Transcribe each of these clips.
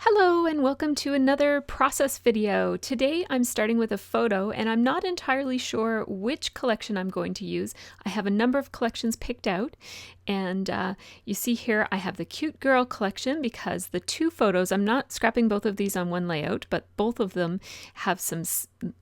Hello and welcome to another process video. Today I'm starting with a photo and I'm not entirely sure which collection I'm going to use. I have a number of collections picked out and you see here I have the Cute Girl collection because the two photos, I'm not scrapping both of these on one layout, but both of them have some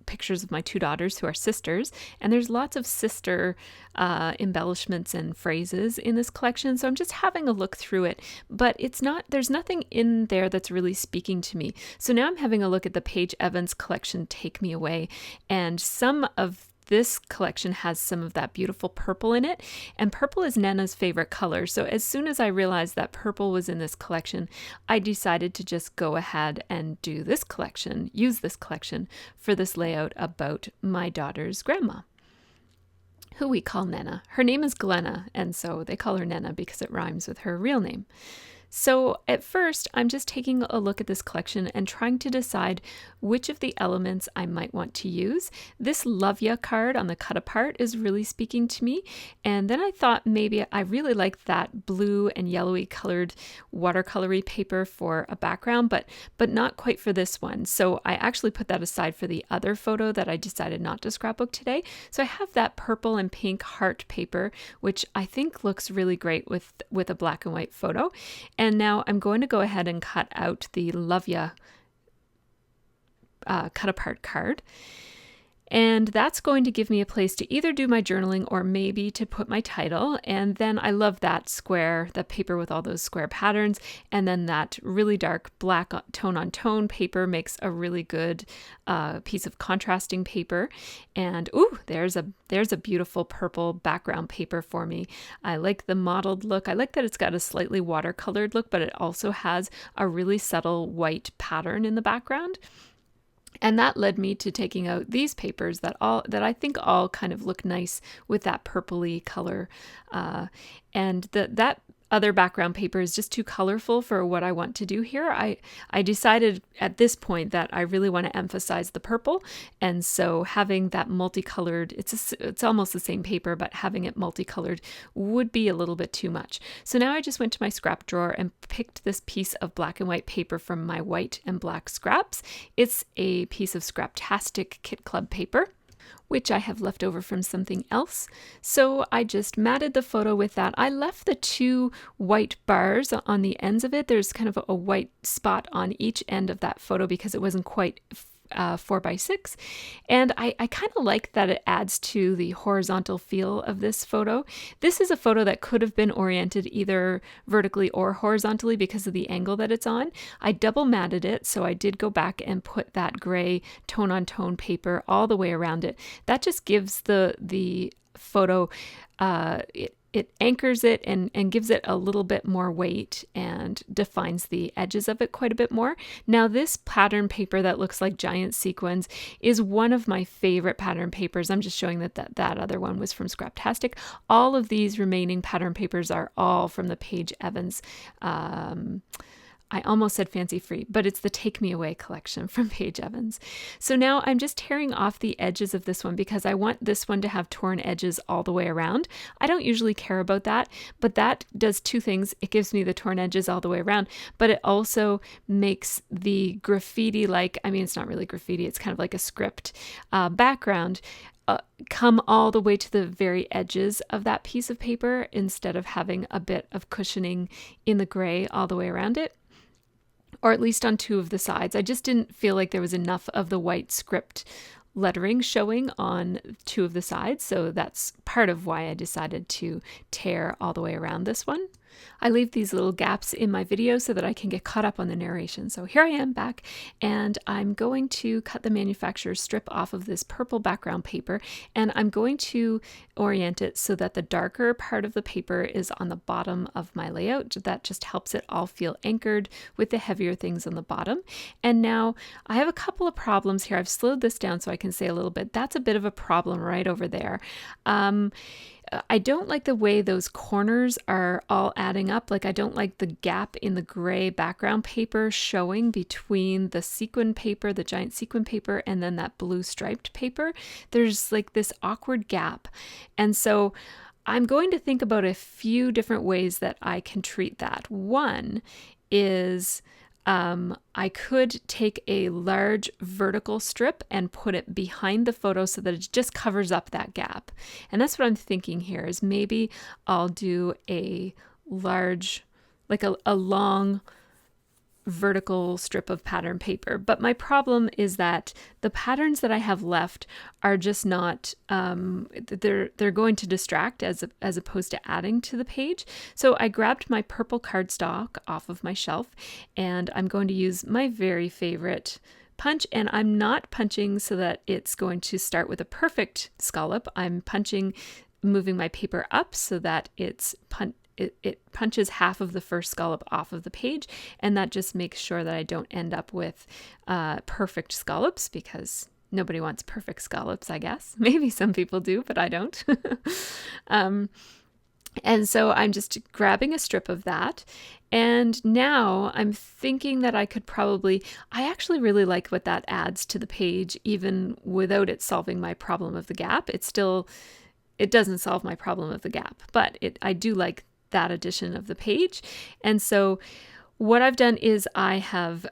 pictures of my two daughters who are sisters, and there's lots of sister embellishments and phrases in this collection, so I'm just having a look through it, but there's nothing in there that's really speaking to me. So now I'm having a look at the Paige Evans collection, Take Me Away, and some of this collection has some of that beautiful purple in it, and purple is Nenna's favorite color. So as soon as I realized that purple was in this collection, I decided to just go ahead and do this collection, use this collection for this layout about my daughter's grandma, who we call Nenna. Her name is Glenna, and so they call her Nenna because it rhymes with her real name. So at first, I'm just taking a look at this collection and trying to decide which of the elements I might want to use. This Love Ya card on the cut apart is really speaking to me. And then I thought maybe I really like that blue and yellowy colored watercolory paper for a background, but not quite for this one. So I actually put that aside for the other photo that I decided not to scrapbook today. So I have that purple and pink heart paper, which I think looks really great with a black and white photo. And now I'm going to go ahead and cut out the Love Ya cut apart card. And that's going to give me a place to either do my journaling or maybe to put my title. And then I love that square, the paper with all those square patterns. And then that really dark black tone on tone paper makes a really good piece of contrasting paper. And ooh, there's a beautiful purple background paper for me. I like the mottled look. I like that it's got a slightly watercolored look, but it also has a really subtle white pattern in the background. And that led me to taking out these papers that I think all kind of look nice with that purpley color. And that other background paper is just too colorful for what I want to do here. I decided at this point that I really want to emphasize the purple, and so having that multicolored, it's almost the same paper, but having it multicolored would be a little bit too much. So now I just went to my scrap drawer and picked this piece of black and white paper from my white and black scraps. It's a piece of Scraptastic Kit Club paper, which I have left over from something else. So I just matted the photo with that. I left the two white bars on the ends of it. There's kind of a white spot on each end of that photo because it wasn't quite 4x6, and I kind of like that it adds to the horizontal feel of this photo. This is a photo that could have been oriented either vertically or horizontally because of the angle that it's on. I double matted it, so I did go back and put that gray tone on tone paper all the way around it. That just gives the photo it anchors it and gives it a little bit more weight and defines the edges of it quite a bit more. Now this pattern paper that looks like giant sequins is one of my favorite pattern papers. I'm just showing that other one was from Scraptastic. All of these remaining pattern papers are all from the Paige Evans I almost said Fancy Free, but it's the Take Me Away collection from Paige Evans. So now I'm just tearing off the edges of this one because I want this one to have torn edges all the way around. I don't usually care about that, but that does two things. It gives me the torn edges all the way around, but it also makes the graffiti-like, I mean, it's not really graffiti, it's kind of like a script background come all the way to the very edges of that piece of paper instead of having a bit of cushioning in the gray all the way around it. Or at least on two of the sides. I just didn't feel like there was enough of the white script lettering showing on two of the sides, so that's part of why I decided to tear all the way around this one. I leave these little gaps in my video so that I can get caught up on the narration. So here I am back, and I'm going to cut the manufacturer's strip off of this purple background paper, and I'm going to orient it so that the darker part of the paper is on the bottom of my layout. That just helps it all feel anchored with the heavier things on the bottom. And now I have a couple of problems here. I've slowed this down so I can say a little bit. That's a bit of a problem right over there. I don't like the way those corners are all adding up. Like I don't like the gap in the gray background paper showing between the sequin paper, the giant sequin paper, and then that blue striped paper. There's like this awkward gap. And so I'm going to think about a few different ways that I can treat that. One is I could take a large vertical strip and put it behind the photo so that it just covers up that gap. And that's what I'm thinking here, is maybe I'll do a large, like a long vertical strip of pattern paper. But my problem is that the patterns that I have left are just not, they're going to distract as opposed to adding to the page. So I grabbed my purple cardstock off of my shelf, and I'm going to use my very favorite punch, and I'm not punching so that it's going to start with a perfect scallop. I'm punching, moving my paper up so that it punches half of the first scallop off of the page, and that just makes sure that I don't end up with perfect scallops, because nobody wants perfect scallops, I guess. Maybe some people do, but I don't. And so I'm just grabbing a strip of that. And now I'm thinking that I could probably, I actually really like what that adds to the page, even without it solving my problem of the gap. It doesn't solve my problem of the gap, but I do like that edition of the page. And so what I've done is I have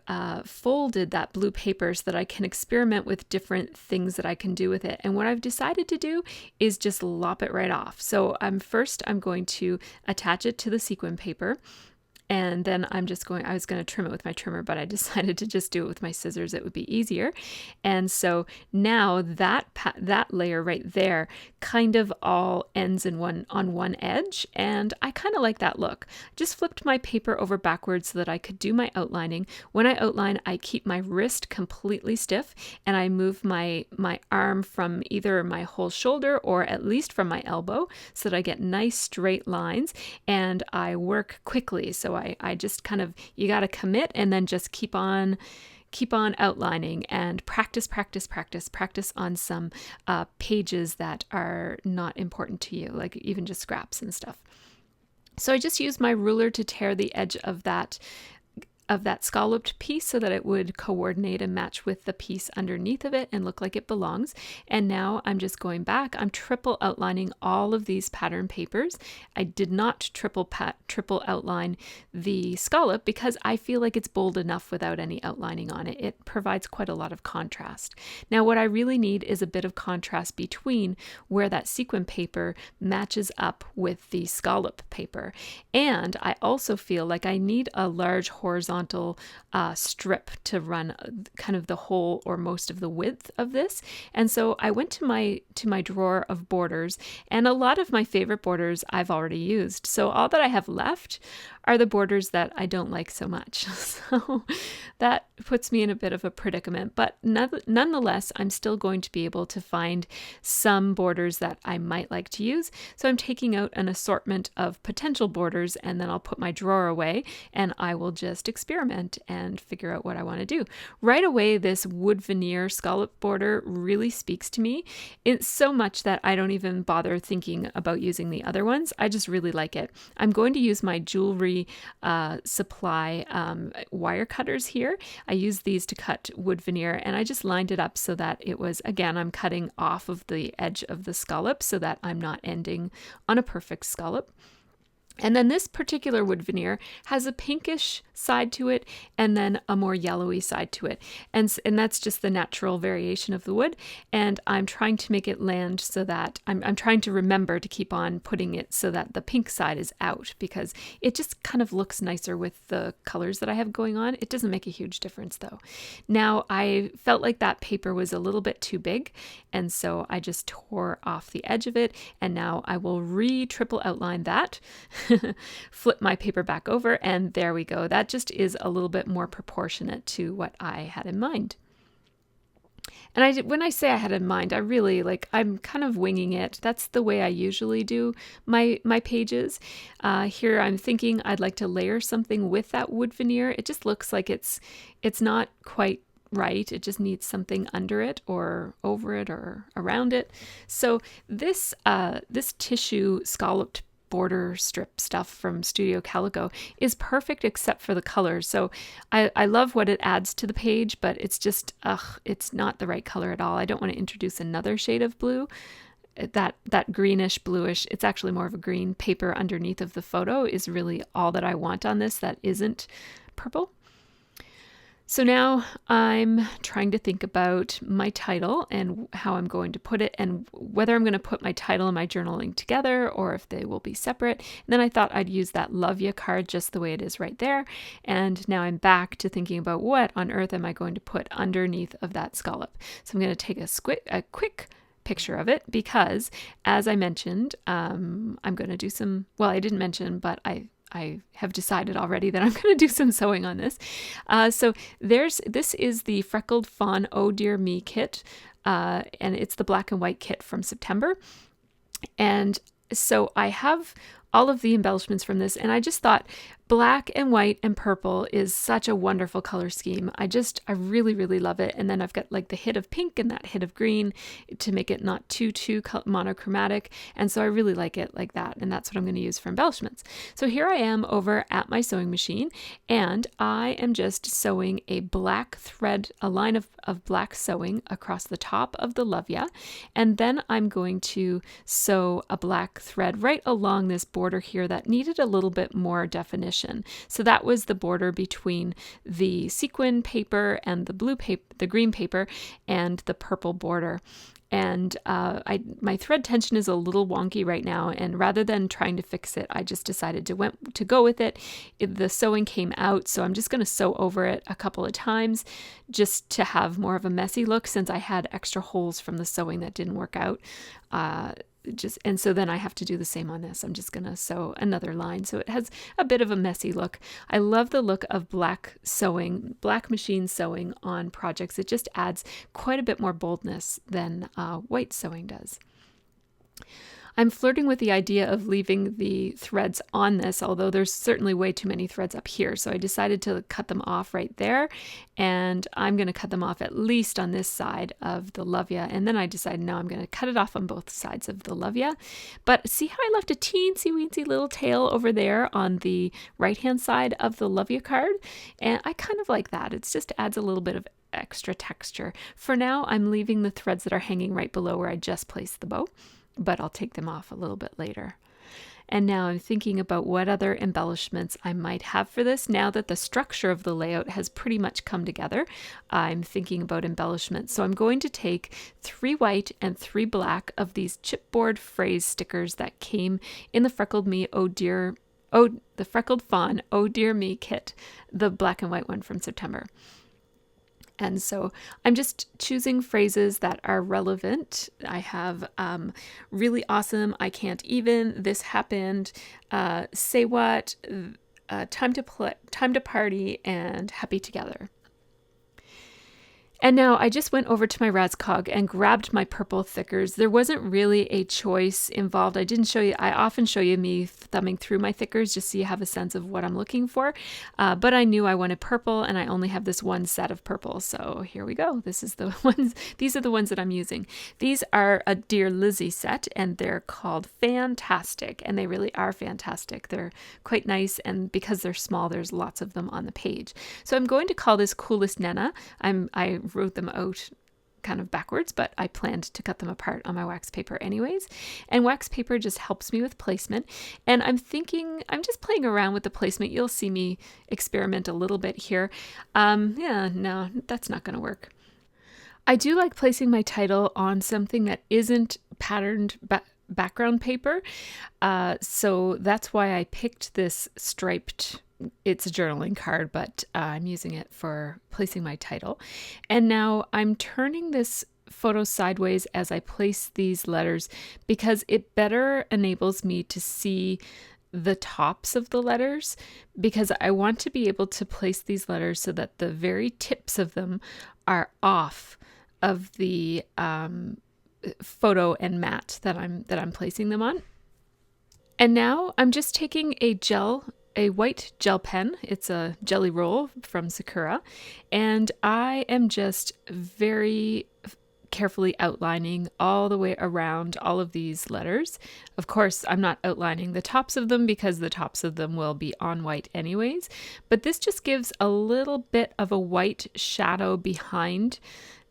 folded that blue paper so that I can experiment with different things that I can do with it. And what I've decided to do is just lop it right off. So I'm going to attach it to the sequin paper. And then I was going to trim it with my trimmer, but I decided to just do it with my scissors. It would be easier. And so now that layer right there kind of all ends on one edge. And I kind of like that look. Just flipped my paper over backwards so that I could do my outlining. When I outline, I keep my wrist completely stiff, and I move my arm from either my whole shoulder or at least from my elbow so that I get nice straight lines, and I work quickly. So I just kind of, you got to commit and then just keep on outlining and practice on some pages that are not important to you, like even just scraps and stuff. So I just used my ruler to tear the edge of that scalloped piece so that it would coordinate and match with the piece underneath of it and look like it belongs. And now I'm just going back. I'm triple outlining all of these pattern papers. I did not triple outline the scallop because I feel like it's bold enough without any outlining on it. It provides quite a lot of contrast. Now what I really need is a bit of contrast between where that sequin paper matches up with the scallop paper. And I also feel like I need a large horizontal strip to run kind of the whole or most of the width of this. And so I went to my drawer of borders, and a lot of my favorite borders I've already used. So all that I have left are the borders that I don't like so much. So that puts me in a bit of a predicament, but nonetheless, I'm still going to be able to find some borders that I might like to use. So I'm taking out an assortment of potential borders, and then I'll put my drawer away and I will just experiment and figure out what I want to do. Right away, this wood veneer scallop border really speaks to me. It's so much that I don't even bother thinking about using the other ones. I just really like it. I'm going to use my jewelry supply wire cutters here. I used these to cut wood veneer, and I just lined it up so that it was, again, I'm cutting off of the edge of the scallop so that I'm not ending on a perfect scallop. And then this particular wood veneer has a pinkish side to it and then a more yellowy side to it. And that's just the natural variation of the wood. And I'm trying to make it land so that I'm trying to remember to keep on putting it so that the pink side is out, because it just kind of looks nicer with the colors that I have going on. It doesn't make a huge difference though. Now I felt like that paper was a little bit too big, and so I just tore off the edge of it, and now I will triple outline that. Flip my paper back over, and there we go. That just is a little bit more proportionate to what I had in mind. And when I say I had in mind, I really I'm kind of winging it. That's the way I usually do my pages. Here I'm thinking I'd like to layer something with that wood veneer. It just looks like it's not quite right. It just needs something under it or over it or around it. So this tissue scalloped border strip stuff from Studio Calico is perfect except for the colors. So I love what it adds to the page, but it's just, it's not the right color at all. I don't want to introduce another shade of blue. That greenish bluish, it's actually more of a green paper underneath of the photo is really all that I want on this that isn't purple. So now I'm trying to think about my title and how I'm going to put it and whether I'm going to put my title and my journaling together or if they will be separate. And then I thought I'd use that Love Ya card just the way it is right there. And now I'm back to thinking about what on earth am I going to put underneath of that scallop. So I'm going to take a quick picture of it because, as I mentioned, I'm going to do some, well, I didn't mention, but I have decided already that I'm going to do some sewing on this. So this is the Freckled Fawn Oh Dear Me kit, and it's the black and white kit from September. And so I have all of the embellishments from this, and I just thought black and white and purple is such a wonderful color scheme. I really, really love it. And then I've got like the hit of pink and that hit of green to make it not too monochromatic. And so I really like it like that. And that's what I'm going to use for embellishments. So here I am over at my sewing machine, and I am just sewing a black thread, a line of black sewing across the top of the Love Ya. And then I'm going to sew a black thread right along this border here that needed a little bit more definition. So that was the border between the sequin paper and the blue paper, the green paper, and the purple border. And my thread tension is a little wonky right now, and rather than trying to fix it, I just decided to go with it. The sewing came out, so I'm just going to sew over it a couple of times just to have more of a messy look, since I had extra holes from the sewing that didn't work out. And so then I have to do the same on this. I'm just going to sew another line so it has a bit of a messy look. I love the look of black machine sewing on projects. It just adds quite a bit more boldness than white sewing does. I'm flirting with the idea of leaving the threads on this, although there's certainly way too many threads up here. So I decided to cut them off right there, and I'm going to cut them off at least on this side of the Love Ya. And then I decided, no, I'm going to cut it off on both sides of the Love Ya. But see how I left a teensy weensy little tail over there on the right-hand side of the Love Ya card? And I kind of like that. It just adds a little bit of extra texture. For now, I'm leaving the threads that are hanging right below where I just placed the bow, but I'll take them off a little bit later. And now I'm thinking about what other embellishments I might have for this. Now that the structure of the layout has pretty much come together, I'm thinking about embellishments. So I'm going to take 3 white and 3 black of these chipboard phrase stickers that came in the Freckled Fawn Oh Dear Me kit, the black and white one from September. And so I'm just choosing phrases that are relevant. I have really awesome, I can't even, this happened, say what, time to party, and happy together. And now I just went over to my Ratscog and grabbed my purple thickers. There wasn't really a choice involved. I often show you me thumbing through my thickers just so you have a sense of what I'm looking for. But I knew I wanted purple, and I only have this one set of purple. So here we go. These are the ones that I'm using. These are a Dear Lizzie set, and they're called Fantastic, and they really are fantastic. They're quite nice, and because they're small, there's lots of them on the page. So I'm going to call this Coolest Nenna. I wrote them out kind of backwards, but I planned to cut them apart on my wax paper anyways. And wax paper just helps me with placement. And I'm just playing around with the placement. You'll see me experiment a little bit here. No, that's not going to work. I do like placing my title on something that isn't patterned background paper. So that's why I picked this striped. It's a journaling card, but I'm using it for placing my title. And now I'm turning this photo sideways as I place these letters because it better enables me to see the tops of the letters, because I want to be able to place these letters so that the very tips of them are off of the photo and mat that I'm placing them on. And now I'm just taking a white gel pen. It's a Jelly Roll from Sakura, and I am just very carefully outlining all the way around all of these letters. Of course, I'm not outlining the tops of them because the tops of them will be on white anyways, but this just gives a little bit of a white shadow behind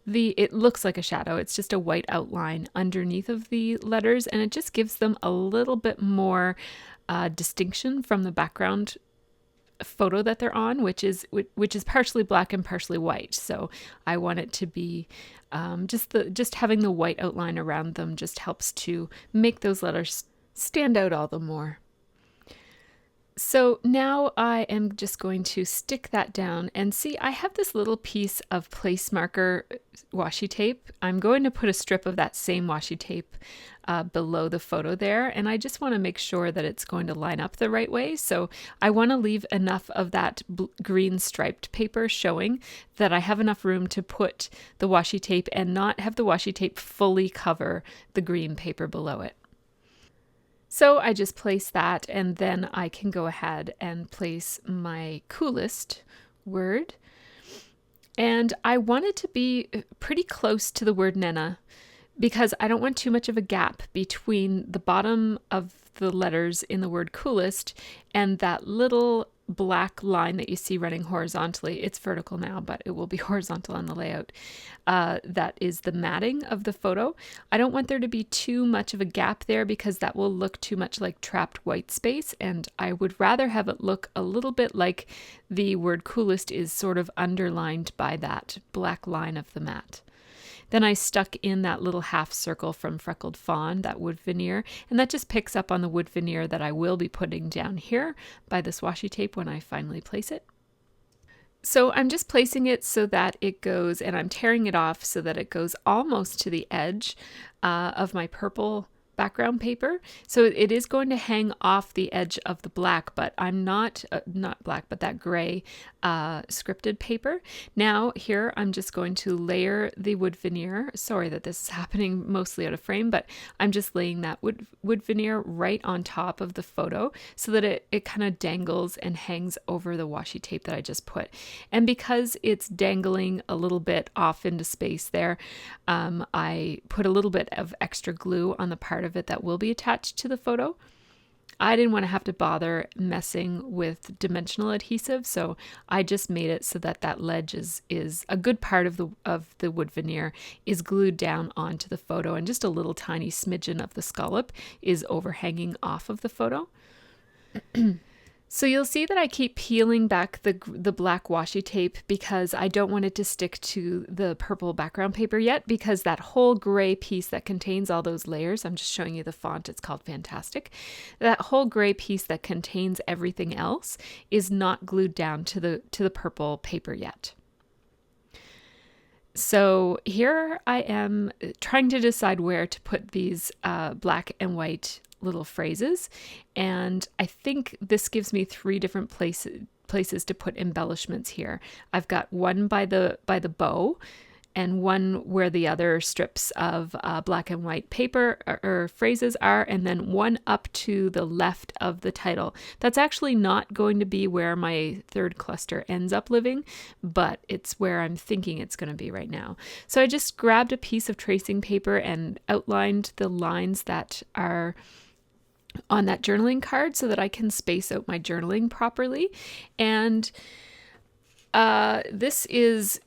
it looks like a shadow. It's just a white outline underneath of the letters, and it just gives them a little bit more distinction from the background photo that they're on, which is partially black and partially white. So I want it to be just having the white outline around them just helps to make those letters stand out all the more. So now I am just going to stick that down, and see, I have this little piece of place marker washi tape. I'm going to put a strip of that same washi tape below the photo there, and I just want to make sure that it's going to line up the right way. So I want to leave enough of that green striped paper showing that I have enough room to put the washi tape and not have the washi tape fully cover the green paper below it. So I just place that, and then I can go ahead and place my coolest word. And I want it to be pretty close to the word Nenna, because I don't want too much of a gap between the bottom of the letters in the word coolest and that little black line that you see running horizontally. It's vertical now, but it will be horizontal on the layout. That is the matting of the photo. I don't want there to be too much of a gap there, because that will look too much like trapped white space, and I would rather have it look a little bit like the word coolest is sort of underlined by that black line of the mat. Then I stuck in that little half circle from Freckled Fawn, that wood veneer, and that just picks up on the wood veneer that I will be putting down here by this washi tape when I finally place it. So I'm just placing it so that it goes, and I'm tearing it off so that it goes almost to the edge of my purple background paper. So it is going to hang off the edge of the black, but I'm not black, but that gray scripted paper. Now here I'm just going to layer the wood veneer. Sorry that this is happening mostly out of frame, but I'm just laying that wood veneer right on top of the photo so that it kind of dangles and hangs over the washi tape that I just put. And because it's dangling a little bit off into space there, I put a little bit of extra glue on the part of it that will be attached to the photo. I didn't want to have to bother messing with dimensional adhesive, so I just made it so that that ledge is a good part of the wood veneer is glued down onto the photo, and just a little tiny smidgen of the scallop is overhanging off of the photo. So you'll see that I keep peeling back the black washi tape because I don't want it to stick to the purple background paper yet, because that whole gray piece that contains all those layers, I'm just showing you the font, it's called Fantastic. That whole gray piece that contains everything else is not glued down to the purple paper yet. So here I am trying to decide where to put these black and white little phrases, and I think this gives me 3 different places to put embellishments here. I've got one by the bow, and one where the other strips of black and white paper or phrases are, and then one up to the left of the title. That's actually not going to be where my third cluster ends up living, but it's where I'm thinking it's going to be right now. So I just grabbed a piece of tracing paper and outlined the lines that are on that journaling card so that I can space out my journaling properly. And this is,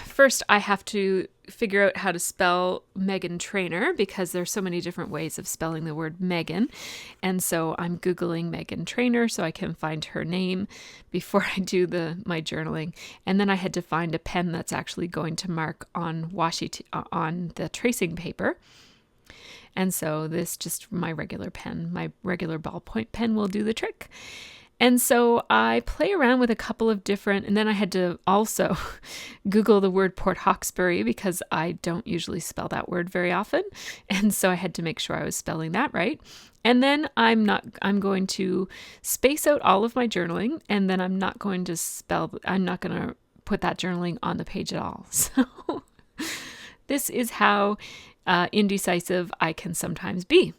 first I have to figure out how to spell Meghan Trainor, because there's so many different ways of spelling the word Megan. And so I'm Googling Meghan Trainor so I can find her name before I do my journaling. And then I had to find a pen that's actually going to mark on on the tracing paper. And so this, just my regular pen, my regular ballpoint pen, will do the trick. And so I play around with a couple of different, and then I had to also Google the word Port Hawkesbury, because I don't usually spell that word very often. And so I had to make sure I was spelling that right. And then I'm going to space out all of my journaling, and then I'm not going to put that journaling on the page at all. So this is how indecisive I can sometimes be,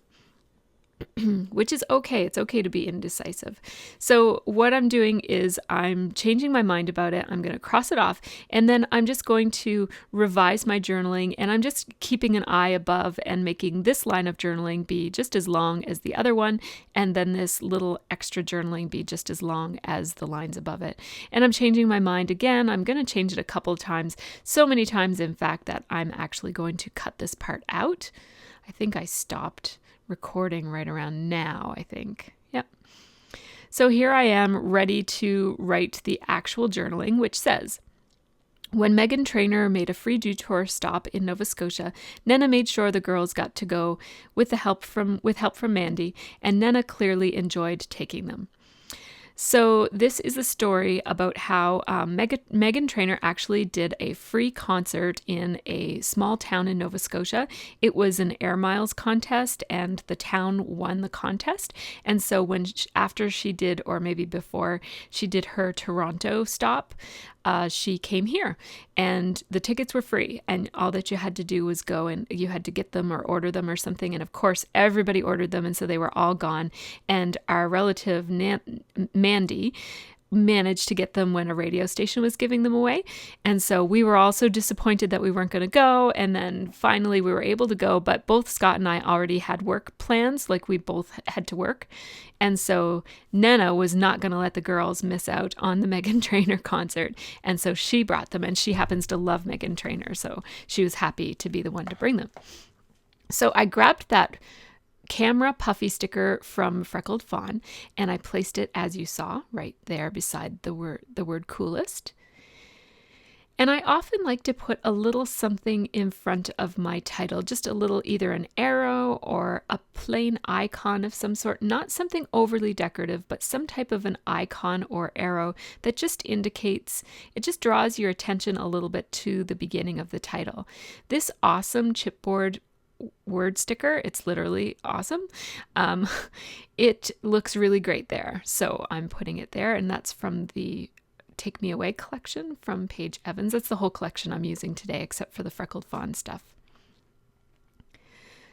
which is okay. It's okay to be indecisive. So what I'm doing is I'm changing my mind about it. I'm going to cross it off, and then I'm just going to revise my journaling, and I'm just keeping an eye above and making this line of journaling be just as long as the other one, and then this little extra journaling be just as long as the lines above it. And I'm changing my mind again. I'm going to change it a couple of times, so many times in fact that I'm actually going to cut this part out. I think I stopped recording right around now, I think. Yep. So here I am ready to write the actual journaling, which says, when Megan Trainor made a free detour stop in Nova Scotia, Nenna made sure the girls got to go with help from Mandy, and Nenna clearly enjoyed taking them. So this is a story about how Megan Trainor actually did a free concert in a small town in Nova Scotia. It was an air miles contest, and the town won the contest. And so after she did, or maybe before she did her Toronto stop, she came here, and the tickets were free, and all that you had to do was go, and you had to get them or order them or something. And of course, everybody ordered them, and so they were all gone. And our relative Mandy managed to get them when a radio station was giving them away. And so we were also disappointed that we weren't going to go. And then finally we were able to go, but both Scott and I already had work plans, like we both had to work. And so Nenna was not going to let the girls miss out on the Megan Trainor concert. And so she brought them, and she happens to love Megan Trainor. So she was happy to be the one to bring them. So I grabbed that camera puffy sticker from Freckled Fawn, and I placed it, as you saw, right there beside the word coolest. And I often like to put a little something in front of my title, just a little, either an arrow or a plain icon of some sort, not something overly decorative, but some type of an icon or arrow that just indicates, it just draws your attention a little bit to the beginning of the title. This awesome chipboard word sticker, it's literally awesome. It looks really great there, so I'm putting it there, and that's from the Take Me Away collection from Paige Evans. That's the whole collection I'm using today, except for the Freckled Fawn stuff.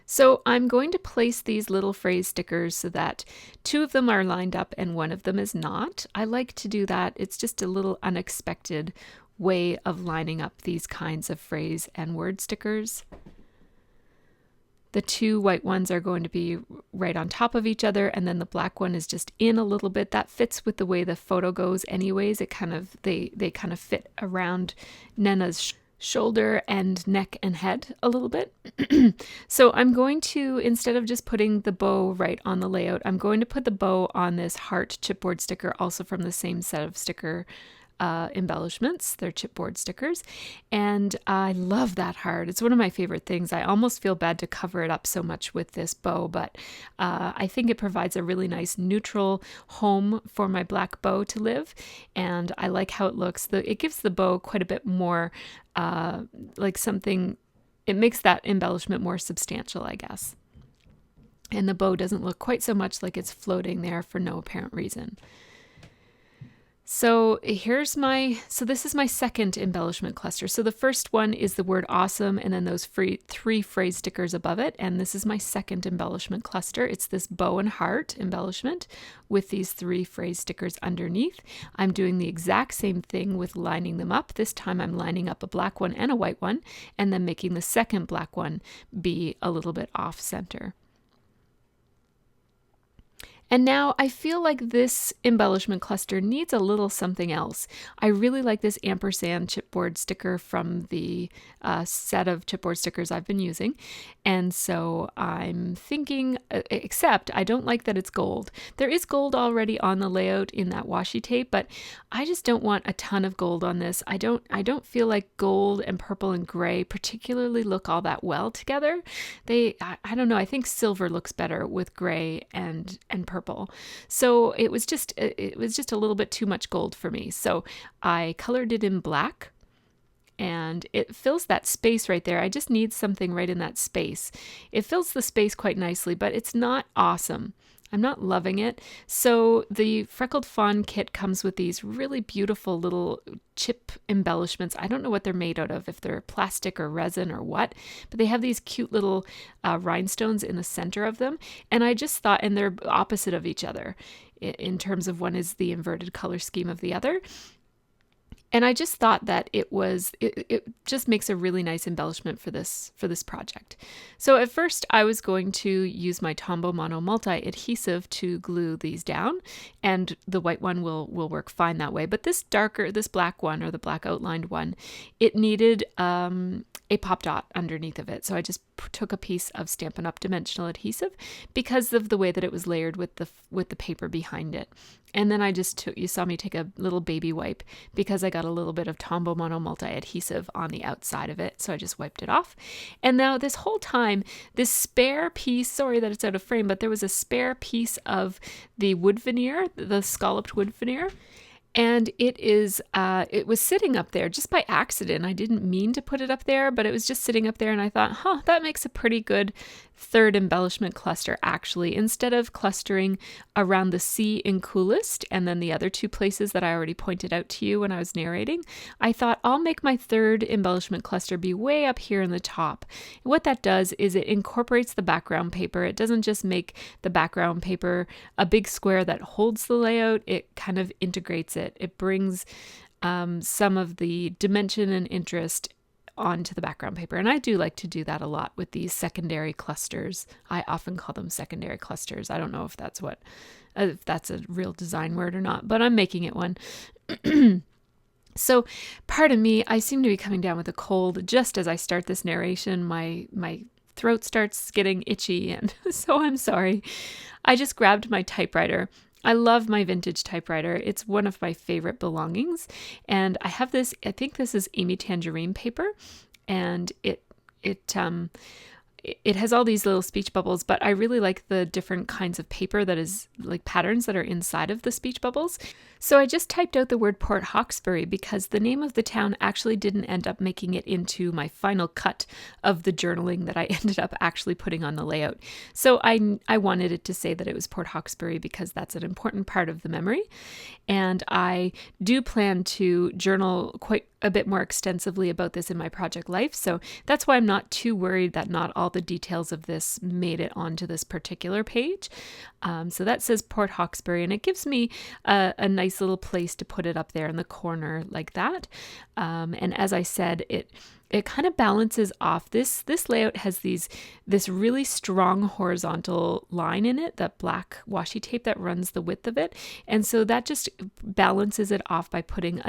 So I'm going to place these little phrase stickers so that 2 of them are lined up and 1 of them is not. I like to do that. It's just a little unexpected way of lining up these kinds of phrase and word stickers. The 2 white ones are going to be right on top of each other, and then the black one is just in a little bit. That fits with the way the photo goes anyways. It kind of, they kind of fit around Nenna's shoulder and neck and head a little bit. So I'm going to, instead of just putting the bow right on the layout, I'm going to put the bow on this heart chipboard sticker, also from the same set of sticker embellishments. They're chipboard stickers, and I love that heart. It's one of my favorite things. I almost feel bad to cover it up so much with this bow, but I think it provides a really nice neutral home for my black bow to live, and I like how it looks. It gives the bow quite a bit more like something, it makes that embellishment more substantial, I guess. And the bow doesn't look quite so much like it's floating there for no apparent reason. So this is my second embellishment cluster. So the first one is the word awesome, and then those 3 phrase stickers above it. And this is my second embellishment cluster. It's this bow and heart embellishment with these 3 phrase stickers underneath. I'm doing the exact same thing with lining them up. This time I'm lining up a black one and a white one, and then making the second black one be a little bit off center. And now I feel like this embellishment cluster needs a little something else. I really like this ampersand chipboard sticker from the set of chipboard stickers I've been using. And so I'm thinking, except I don't like that it's gold. There is gold already on the layout in that washi tape, but I just don't want a ton of gold on this. I don't feel like gold and purple and gray particularly look all that well together. I don't know, I think silver looks better with gray and purple. So it was just a little bit too much gold for me. So I colored it in black, and it fills that space right there. I just need something right in that space. It fills the space quite nicely, but it's not awesome. I'm not loving it. So the Freckled Fawn kit comes with these really beautiful little chip embellishments. I don't know what they're made out of, if they're plastic or resin or what, but they have these cute little rhinestones in the center of them. And I just thought, and they're opposite of each other in terms of one is the inverted color scheme of the other. And I just thought that it just makes a really nice embellishment for this project. So at first I was going to use my Tombow Mono Multi adhesive to glue these down, and the white one will work fine that way. But this black one, or the black outlined one, it needed a pop dot underneath of it. So I just took a piece of Stampin' Up! Dimensional adhesive because of the way that it was layered with the paper behind it. And then I just took, you saw me take a little baby wipe because I got a little bit of Tombow Mono multi-adhesive on the outside of it. So I just wiped it off. And now this whole time, this spare piece, sorry that it's out of frame, but there was a spare piece of the wood veneer, the scalloped wood veneer. And it was sitting up there just by accident. I didn't mean to put it up there, but it was just sitting up there. And I thought, that makes a pretty good third embellishment cluster, actually. Instead of clustering around the C in coolest and then the other two places that I already pointed out to you when I was narrating, I thought I'll make my third embellishment cluster be way up here in the top. And what that does is it incorporates the background paper. It doesn't just make the background paper a big square that holds the layout. It kind of integrates it. It brings some of the dimension and interest onto the background paper. And I do like to do that a lot with these secondary clusters. I often call them secondary clusters. I don't know if that's a real design word or not, but I'm making it one. So pardon me, I seem to be coming down with a cold just as I start this narration. My throat starts getting itchy, and so I'm sorry. I just grabbed my typewriter. I love my vintage typewriter. It's one of my favorite belongings. And I have this, I think this is Amy Tangerine paper, and it has all these little speech bubbles, but I really like the different kinds of paper that is like patterns that are inside of the speech bubbles. So I just typed out the word Port Hawkesbury because the name of the town actually didn't end up making it into my final cut of the journaling that I ended up actually putting on the layout. So I wanted it to say that it was Port Hawkesbury because that's an important part of the memory. And I do plan to journal quite a bit more extensively about this in my project life. So that's why I'm not too worried that not all the details of this made it onto this particular page. So that says Port Hawkesbury, and it gives me a nice little place to put it up there in the corner like that. And as I said, it kind of balances off. This layout has this really strong horizontal line in it, that black washi tape that runs the width of it. And so that just balances it off by putting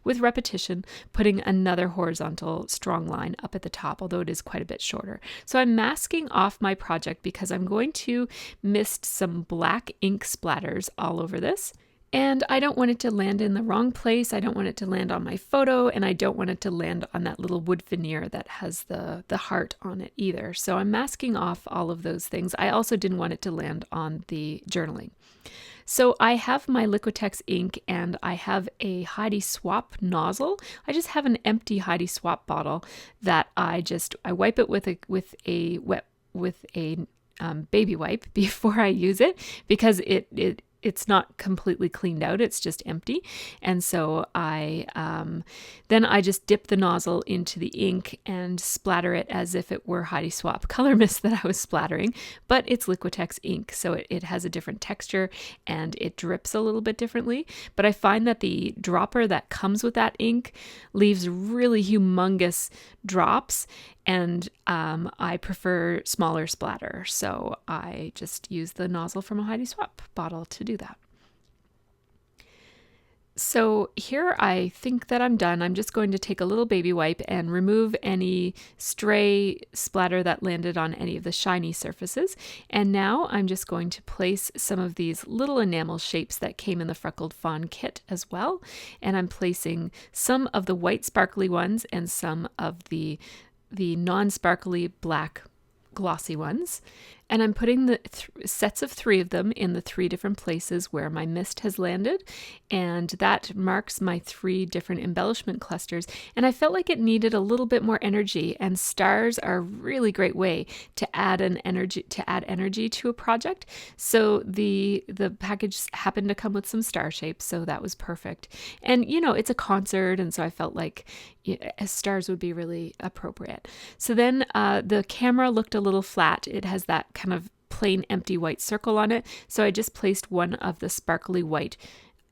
with repetition, putting another horizontal strong line up at the top, although it is quite a bit shorter. So I'm masking off my project because I'm going to mist some black ink splatters all over this. And I don't want it to land in the wrong place. I don't want it to land on my photo, and I don't want it to land on that little wood veneer that has the heart on it either. So I'm masking off all of those things. I also didn't want it to land on the journaling. So I have my Liquitex ink, and I have a Heidi Swap nozzle. I just have an empty Heidi Swap bottle that I wipe it with a baby wipe before I use it because it's not completely cleaned out. It's just empty. And so then I just dip the nozzle into the ink and splatter it as if it were Heidi Swap color mist that I was splattering, but it's Liquitex ink. So it has a different texture and it drips a little bit differently. But I find that the dropper that comes with that ink leaves really humongous drops, and I prefer smaller splatter. So I just use the nozzle from a Heidi Swap bottle to do that. So here I think that I'm done. I'm just going to take a little baby wipe and remove any stray splatter that landed on any of the shiny surfaces. And now I'm just going to place some of these little enamel shapes that came in the Freckled Fawn kit as well. And I'm placing some of the white sparkly ones and some of the non-sparkly black glossy ones. And I'm putting the sets of 3 of them in the 3 different places where my mist has landed. And that marks my 3 different embellishment clusters. And I felt like it needed a little bit more energy, and stars are a really great way to add energy to a project. So the package happened to come with some star shapes, so that was perfect. And it's a concert, and so I felt like stars would be really appropriate. So then the camera looked a little flat. It has that kind of plain empty white circle on it. So I just placed one of the sparkly white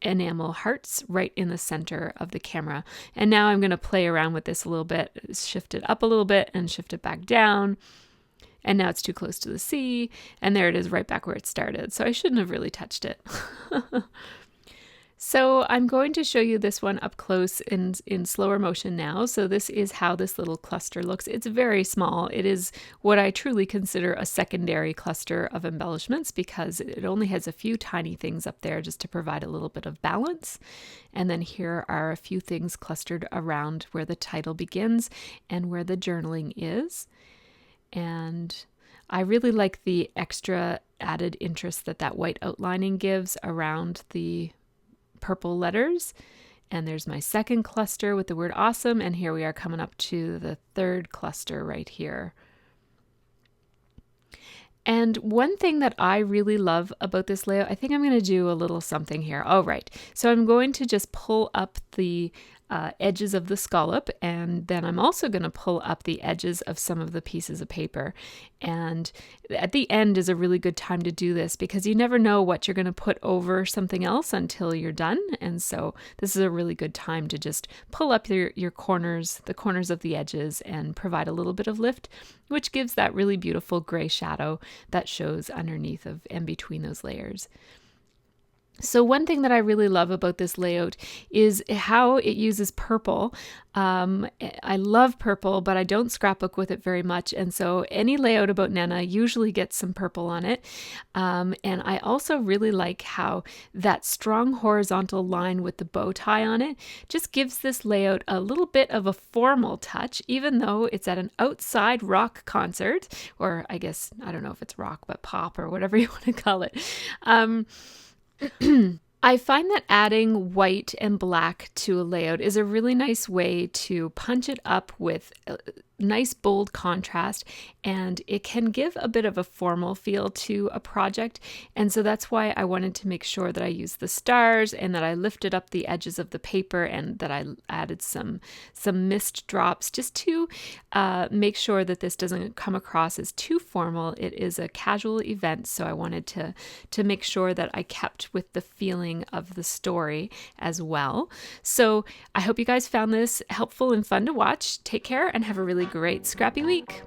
enamel hearts right in the center of the camera. And now I'm going to play around with this a little bit, shift it up a little bit and shift it back down. And now it's too close to the sea. And there it is right back where it started. So I shouldn't have really touched it. So I'm going to show you this one up close in slower motion now. So this is how this little cluster looks. It's very small. It is what I truly consider a secondary cluster of embellishments because it only has a few tiny things up there just to provide a little bit of balance. And then here are a few things clustered around where the title begins and where the journaling is. And I really like the extra added interest that that white outlining gives around the purple letters. And there's my second cluster with the word awesome, and here we are coming up to the third cluster right here. And one thing that I really love about this layout, I think I'm going to do a little something here. Oh, right. So I'm going to just pull up the edges of the scallop, and then I'm also going to pull up the edges of some of the pieces of paper. And at the end is a really good time to do this because you never know what you're going to put over something else until you're done. And so this is a really good time to just pull up your corners, the corners of the edges, and provide a little bit of lift, which gives that really beautiful gray shadow that shows underneath of and between those layers. So one thing that I really love about this layout is how it uses purple. I love purple, but I don't scrapbook with it very much. And so any layout about Nenna usually gets some purple on it. And I also really like how that strong horizontal line with the bow tie on it just gives this layout a little bit of a formal touch, even though it's at an outside rock concert, or I guess, I don't know if it's rock, but pop or whatever you want to call it. I find that adding white and black to a layout is a really nice way to punch it up with a nice bold contrast, and it can give a bit of a formal feel to a project. And so that's why I wanted to make sure that I used the stars and that I lifted up the edges of the paper and that I added some mist drops just to make sure that this doesn't come across as too formal. It is a casual event, so I wanted to make sure that I kept with the feeling of the story as well. So I hope you guys found this helpful and fun to watch. Take care and have a really great scrappy week.